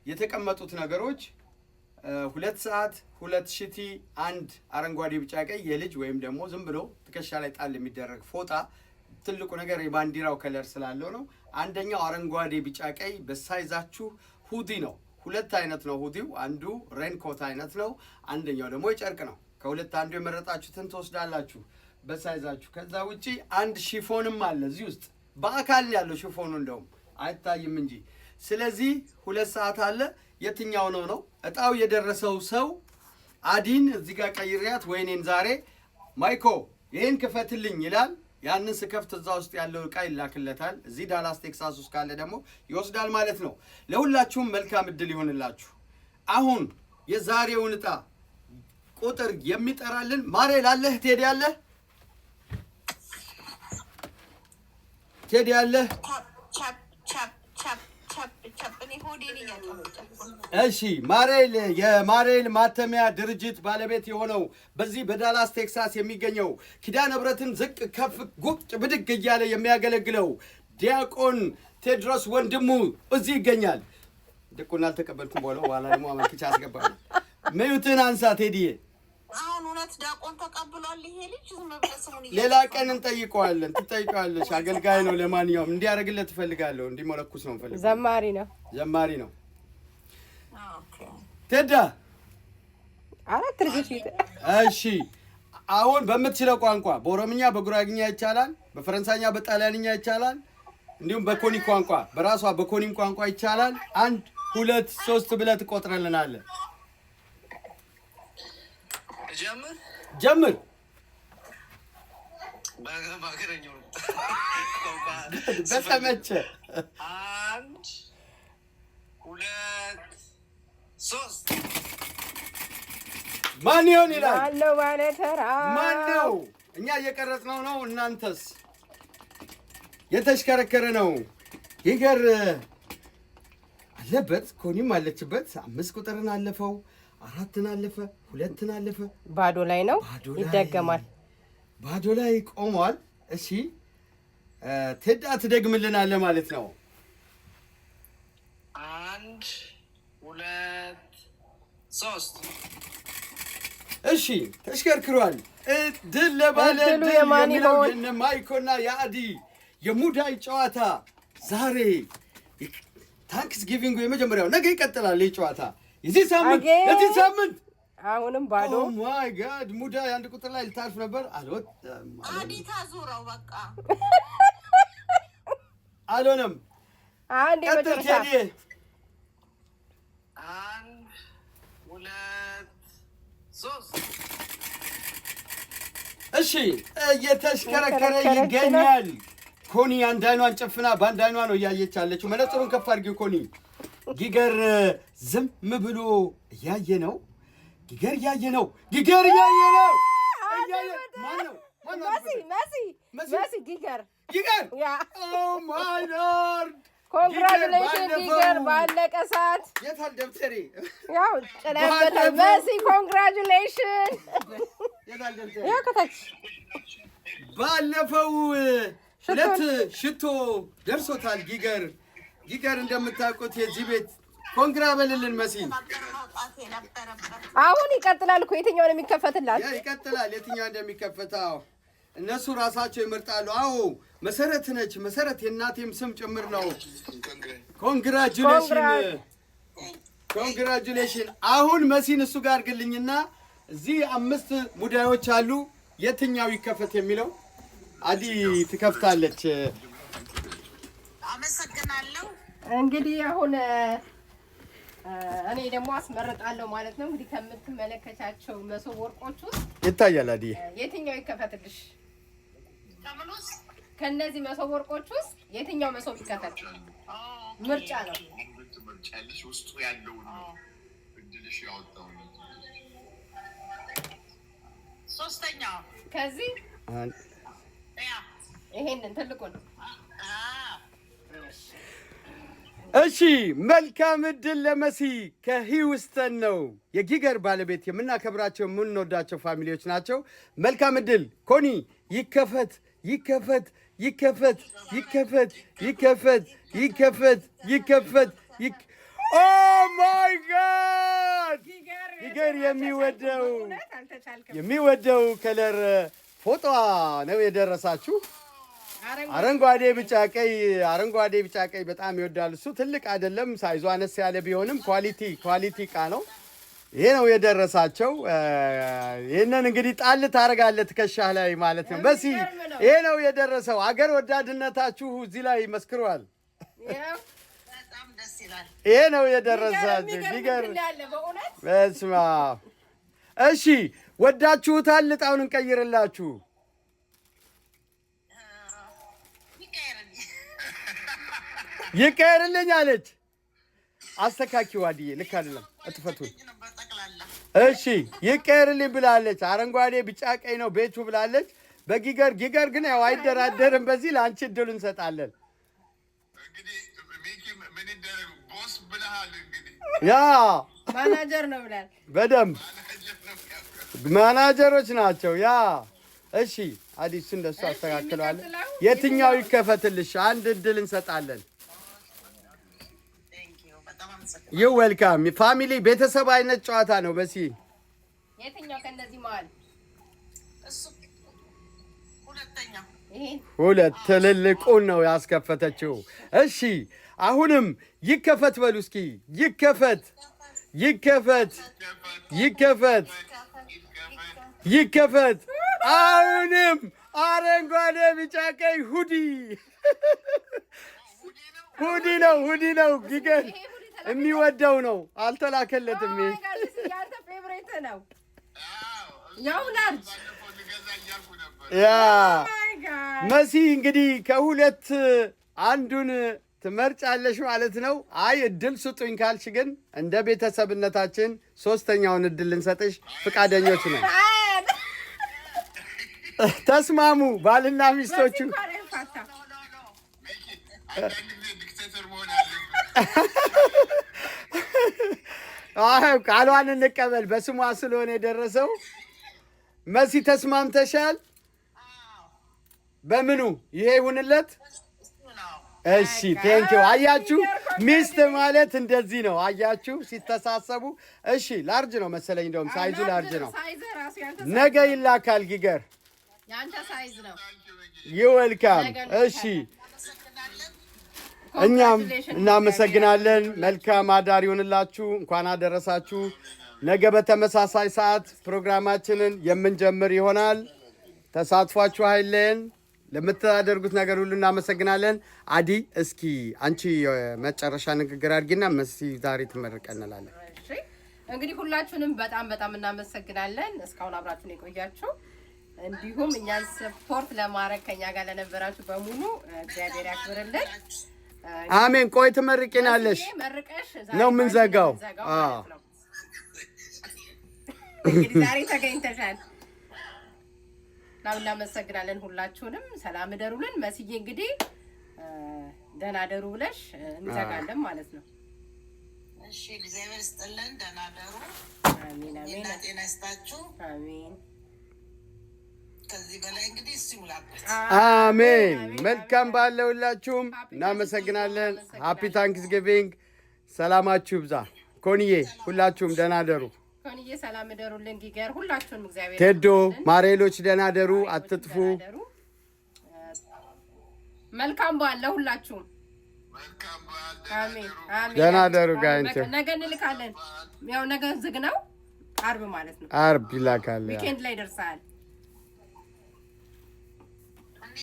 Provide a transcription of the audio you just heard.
የተቀመጡት ነገሮች 2 ሰዓት 2 ሽቲ 1 አረንጓዴ ቢጫ ቀይ የልጅ ወይም ደግሞ ዝም ብሎ ትከሻ ላይ ጣል የሚደረግ ፎጣ ትልቁ ነገር የባንዲራው ከለር ስላለው ነው። አንደኛው አረንጓዴ ቢጫ ቀይ በሳይዛችሁ ሁዲ ነው። 2 አይነት ነው ሁዲው። አንዱ ሬንኮት አይነት ነው፣ አንደኛው ደግሞ የጨርቅ ነው። ከሁለት አንዱ የመረጣችሁትን ትወስዳላችሁ በሳይዛችሁ። ከዛ ውጪ አንድ ሺፎንም አለ እዚህ ውስጥ በአካል ያለው ሺፎኑ እንደውም አይታይም እንጂ። ስለዚህ 2 ሰዓት አለ። የትኛው ነው እጣው የደረሰው ሰው አዲን እዚህ ጋር ቀይሪያት ወይኔን ዛሬ ማይኮ ይሄን ክፈትልኝ ይላል። ያንን ስከፍት እዛ ውስጥ ያለው ዕቃ ይላክለታል። እዚህ ዳላስ ቴክሳስ ውስጥ ካለ ደግሞ ይወስዳል ማለት ነው። ለሁላችሁም መልካም እድል ይሆንላችሁ። አሁን የዛሬውን ዕጣ ቁጥር የሚጠራልን ማሬ ላለህ ቴዲ ያለህ ቴዲ ያለህ እሺ ማሬል የማሬል ማተሚያ ድርጅት ባለቤት የሆነው በዚህ በዳላስ ቴክሳስ የሚገኘው ኪዳነ ምሕረትን ዝቅ ከፍ ጉጭ ብድግ እያለ የሚያገለግለው ዲያቆን ቴድሮስ ወንድሙ እዚህ ይገኛል። ድቁና አልተቀበልኩም በኋላ ደግሞ አመልክቻ አስገባለሁ። መዩትን አንሳ ቴዲዬ። አሁን እውነት ዲያቆን ተቀብሏል ይሄ ልጅ? ዝም ብለህ ስሙን ሌላ ቀን እንጠይቀዋለን። ትጠይቀዋለሽ። አገልጋይ ነው። ለማንኛውም እንዲያደርግለት እፈልጋለሁ። እንዲሞለኩስ ነው እፈልጋለሁ። ዘማሪ ነው። ቴዳ አራት ልጆች። እሺ አሁን በምትችለው ቋንቋ በኦሮምኛ በጉራግኛ ይቻላል፣ በፈረንሳይኛ በጣሊያንኛ ይቻላል፣ እንዲሁም በኮኒ ቋንቋ በራሷ በኮኒም ቋንቋ ይቻላል። 1 2 3 ብለህ ትቆጥረልናለህ። ጀምር። በተመቸ 1 2 3 ማን ይሆን ይላል? ማነው ባለተራ? ማነው? እኛ እየቀረጽነው ነው። እናንተስ? የተሽከረከረ ነው። ይገር አለበት፣ ኮኒም አለችበት። 5 ቁጥርን አለፈው፣ 4ን አለፈ፣ 2ን አለፈ። ባዶ ላይ ነው። ይደገማል። ባዶ ላይ ቆሟል። እሺ ቴዳ ትደግምልናለህ ማለት ነው። 1 2 3 እሺ ተሽከርክሯል። ድል ለባለ ድል የሚለው የነ ማይኮና የአዲ የሙዳይ ጨዋታ ዛሬ ታንክስ ጊቪንግ የመጀመሪያው ነገ ይቀጥላል። ይህ ጨዋታ የዚህ ሳምንት አሁንም ባዶ። ኦ ማይ ጋድ ሙዳይ 1 ቁጥር ላይ ልታልፍ ነበር። አልወጣም። አዲ ታዙራው በቃ አልሆነም። አንድ የመጨረሻ 1 2 3 እሺ እየተሽከረከረ ይገኛል። ኮኒ አንድ አይኗን ጨፍና በአንድ አይኗ ነው እያየች ያለችው። መነጽሩን ከፍ አድርጊው ኮኒ። ጊገር ዝም ብሎ እያየ ነው። ጊገር እያየ ነው። መሲ ጊገር ኦ ማይ ሎርድ ኮንግራቹሌሽን ጊገር። ባለቀ ሰዓት የታል ደብተሬ? ያው ጨለበታል። መሲ ኮንግራቹሌሽን። የታል ደብተሬ? ያው ከታች ባለፈው 2 ሽቶ ደርሶታል ጊገር እንደምታውቁት የዚህ ቤት ኮንግራ በልልን መሲ። አሁን ይቀጥላል እኮ የትኛው ነው የሚከፈትላት? ይቀጥላል። የትኛው እንደሚከፈታው እነሱ ራሳቸው ይመርጣሉ። አዎ መሰረት ነች። መሰረት የእናቴም ስም ጭምር ነው። ኮንግራቹሌሽን። አሁን መሲን እሱ ጋር አድርግልኝና እዚህ 5 ሙዳዮች አሉ። የትኛው ይከፈት የሚለው አዲ ትከፍታለች። አመሰግናለሁ። እንግዲህ አሁን እኔ ደግሞ አስመርጣለሁ ማለት ነው። እንግዲህ ከምትመለከታቸው መሶብ ወርቆች ውስጥ ይታያል። አዲ የትኛው ይከፈትልሽ? ከነዚህ መሶብ ወርቆች ውስጥ የትኛው መሶብ ይከፈት? ምርጫ ነው። ውስጡ ያለውን እድልሽ ያወጣው ሶስተኛው ከዚህ ይሄንን ትልቁን። እሺ መልካም እድል ለመሲ ከሂውስተን ነው። የጊገር ባለቤት የምናከብራቸው የምንወዳቸው ፋሚሊዎች ናቸው። መልካም እድል ኮኒ። ይከፈት ይከፈት ይከፈት ይከፈት ይከፈት ይከፈት ይከፈት። ኦ ማይ ጋድ ጊገር የሚወደው ከለር ፎጣ ነው የደረሳችሁ። አረንጓዴ ቢጫ ቀይ በጣም ይወዳል እሱ። ትልቅ አይደለም ሳይዙ አነስ ያለ ቢሆንም ኳሊቲ እቃ ነው። ይሄ ነው የደረሳቸው። ይሄንን እንግዲህ ጣል ታደርጋለህ ትከሻህ ላይ ማለት ነው። መሲ ይሄ ነው የደረሰው። አገር ወዳድነታችሁ እዚህ ላይ መስክሯል። በጣም ደስ ይላል። ይሄ ነው የደረሳችሁ። ቢገር በስመ አብ። እሺ ወዳችሁታል። እጣውን እንቀይርላችሁ። ይቀየርልኝ አለች። አስተካኪው አድዬ ልክ አይደለም እጥፈቱን። እሺ ይቀየርልኝ ብላለች። አረንጓዴ ቢጫ ቀይ ነው ቤቱ ብላለች። በጊገር ግን ያው አይደራደርም። በዚህ ለአንቺ እድሉ እንሰጣለን። ያ ማናጀር ነው ብላል። በደንብ ማናጀሮች ናቸው። ያ እሺ አዲስ እንደሱ አስተካክለዋል። የትኛው ይከፈትልሽ? አንድ እድል እንሰጣለን። ዩ ዌልካም ፋሚሊ ቤተሰብ አይነት ጨዋታ ነው። በሲ የትኛው ከነዚህ መሀል ሁለት ትልልቁን ነው ያስከፈተችው። እሺ አሁንም ይከፈት በሉ እስኪ። ይከፈት። አሁንም አረንጓዴ ቢጫ ቀይ ሁዲ ነው። ጊገር የሚወደው ነው። አልተላከለትም። ያንተ ፌቨሬት ነው። ያው ላርጅ ያ መሲ እንግዲህ ከሁለት አንዱን ትመርጫለሽ ማለት ነው። አይ እድል ስጡኝ ካልሽ ግን እንደ ቤተሰብነታችን ሶስተኛውን እድል ልንሰጥሽ ፍቃደኞች ነው። ተስማሙ ባልና ሚስቶቹ። ቃሏን እንቀበል። በስሟ ስለሆነ የደረሰው። መሲ ተስማምተሻል? በምኑ ይሄ ይሁንለት? እሺ ቴንኪው። አያችሁ ሚስት ማለት እንደዚህ ነው። አያችሁ ሲተሳሰቡ። እሺ ላርጅ ነው መሰለኝ፣ እንደውም ሳይዙ ላርጅ ነው። ነገ ይላካል ጊገር። ያንተ ሳይዝ ነው። ይወልካም። እሺ እኛም እናመሰግናለን። መልካም አዳር ይሆንላችሁ። እንኳን አደረሳችሁ። ነገ በተመሳሳይ ሰዓት ፕሮግራማችንን የምንጀምር ይሆናል። ተሳትፏችሁ አይለየን። ለምታደርጉት ነገር ሁሉ እናመሰግናለን። አዲ እስኪ አንቺ መጨረሻ ንግግር አድርጊና መሲ ዛሬ ትመርቀናለን። እሺ እንግዲህ ሁላችሁንም በጣም እናመሰግናለን። እስካሁን አብራችሁን የቆያችሁ እንዲሁም እኛን ሰፖርት ለማድረግ ከኛ ጋር ለነበራችሁ በሙሉ እግዚአብሔር ያክብርልን። አሜን። ቆይ ትመርቂናለሽ ነው የምንዘጋው። እንግዲህ ዛሬ ተገኝተሻል። እናመሰግናለን። ሁላችሁንም ሰላም እደሩልን። መስዬ እንግዲህ ደህና ደሩ ብለሽ እንዘጋለን ማለት ነው። እሺ እግዚአብሔር ይስጥልን። ደህና ደሩ። አሜን። ጤና ይስጣችሁ። አሜን። ከዚህ በላይ እንግዲህ እሱ ይሙላበት። አሜን። መልካም በዓል ለሁላችሁም። እናመሰግናለን። ሃፒ ታንክስጊቪንግ። ሰላማችሁ ይብዛ። ኮንዬ ሁላችሁም ደህና ደሩ። ኮንዬ ሰላም እደሩልን። ጊገር ሁላችሁንም እግዚአብሔር ቴዶ ማሬሎች ደህና ደሩ። አትጥፉ። መልካም በዓል ለሁላችሁም። አሜን። ደህና ደሩ ጋይንቴ። ነገ እንልካለን። ያው ነገ ዝግ ነው፣ አርብ ማለት ነው። አርብ ይላካል። ዊኬንድ ላይ ደርሰሃል።